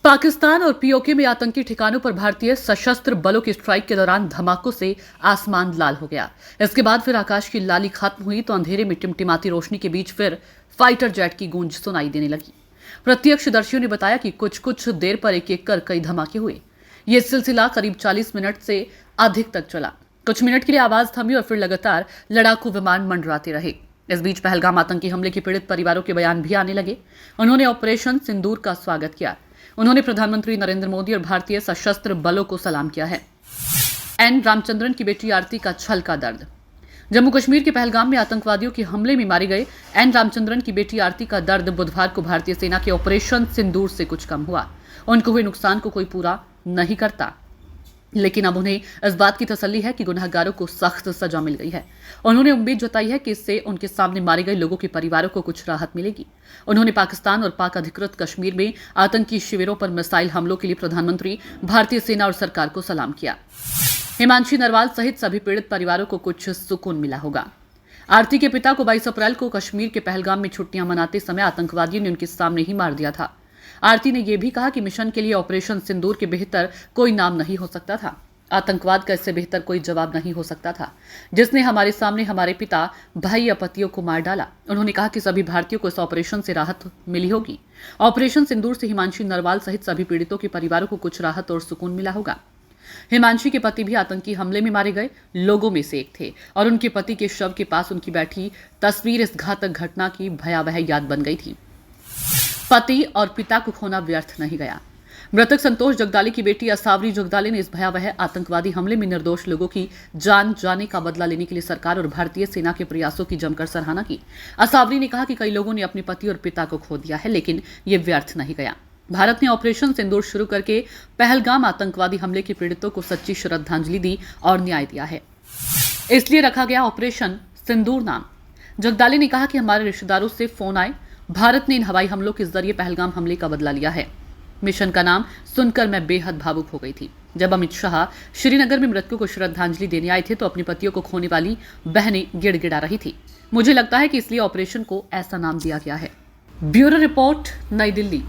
पाकिस्तान और पीओके में आतंकी ठिकानों पर भारतीय सशस्त्र बलों की स्ट्राइक के दौरान धमाकों से आसमान लाल हो गया। इसके बाद फिर आकाश की लाली खत्म हुई तो अंधेरे में टिमटिमाती रोशनी के बीच फिर फाइटर जेट की गूंज सुनाई देने लगी। प्रत्यक्षदर्शियों ने बताया कि कुछ देर पर एक एक कर कई धमाके हुए। ये सिलसिला करीब 40 मिनट से अधिक तक चला। कुछ मिनट के लिए आवाज थमी और फिर लगातार लड़ाकू विमान मंडराते रहे। इस बीच पहलगाम आतंकी हमले के पीड़ित परिवारों के बयान भी आने लगे। उन्होंने ऑपरेशन सिंदूर का स्वागत किया। उन्होंने प्रधानमंत्री नरेंद्र मोदी और भारतीय सशस्त्र बलों को सलाम किया है। एन रामचंद्रन की बेटी आरती का छल का दर्द। जम्मू कश्मीर के पहलगाम में आतंकवादियों के हमले में मारे गए एन रामचंद्रन की बेटी आरती का दर्द बुधवार को भारतीय सेना के ऑपरेशन सिंदूर से कुछ कम हुआ। उनको हुए नुकसान को कोई पूरा नहीं करता, लेकिन अब उन्हें इस बात की तसल्ली है कि गुनहगारों को सख्त सजा मिल गई है। उन्होंने उम्मीद जताई है कि इससे उनके सामने मारे गए लोगों के परिवारों को कुछ राहत मिलेगी। उन्होंने पाकिस्तान और पाक अधिकृत कश्मीर में आतंकी शिविरों पर मिसाइल हमलों के लिए प्रधानमंत्री, भारतीय सेना और सरकार को सलाम किया। हिमांशी नरवाल सहित सभी पीड़ित परिवारों को कुछ सुकून मिला होगा। आरती के पिता को 22 अप्रैल को कश्मीर के पहलगाम में छुट्टियां मनाते समय आतंकवादियों ने उनके सामने ही मार दिया था। आरती ने यह भी कहा कि मिशन के लिए ऑपरेशन सिंदूर के बेहतर कोई नाम नहीं हो सकता था। आतंकवाद का इससे बेहतर कोई जवाब नहीं हो सकता था, जिसने हमारे सामने हमारे पिता, भाई या पतियों को मार डाला। उन्होंने कहा कि सभी भारतीयों को इस ऑपरेशन से राहत मिली होगी। ऑपरेशन सिंदूर से हिमांशी नरवाल सहित सभी पीड़ितों के परिवारों को कुछ राहत और सुकून मिला होगा। हिमांशी के पति भी आतंकी हमले में मारे गए लोगों में से एक थे और उनके पति के शव के पास उनकी बैठी तस्वीर इस घातक घटना की भयावह याद बन गई थी। पति और पिता को खोना व्यर्थ नहीं गया। मृतक संतोष जगदाले की बेटी असावरी जगदाले ने इस भयावह आतंकवादी हमले में निर्दोष लोगों की जान जाने का बदला लेने के लिए सरकार और भारतीय सेना के प्रयासों की जमकर सराहना की। असावरी ने कहा कि कई लोगों ने अपने पति और पिता को खो दिया है, लेकिन ये व्यर्थ नहीं गया। भारत ने ऑपरेशन सिंदूर शुरू करके पहलगाम आतंकवादी हमले के पीड़ितों को सच्ची श्रद्धांजलि दी और न्याय दिया है। इसलिए रखा गया ऑपरेशन सिंदूर नाम। जगदाले ने कहा कि हमारे रिश्तेदारों से फोन आए। भारत ने इन हवाई हमलों के जरिए पहलगाम हमले का बदला लिया है। मिशन का नाम सुनकर मैं बेहद भावुक हो गई थी। जब अमित शाह श्रीनगर में मृतकों को श्रद्धांजलि देने आए थे तो अपनी पतियों को खोने वाली बहनें गिड़गिड़ा रही थी। मुझे लगता है कि इसलिए ऑपरेशन को ऐसा नाम दिया गया है। ब्यूरो रिपोर्ट, नई दिल्ली।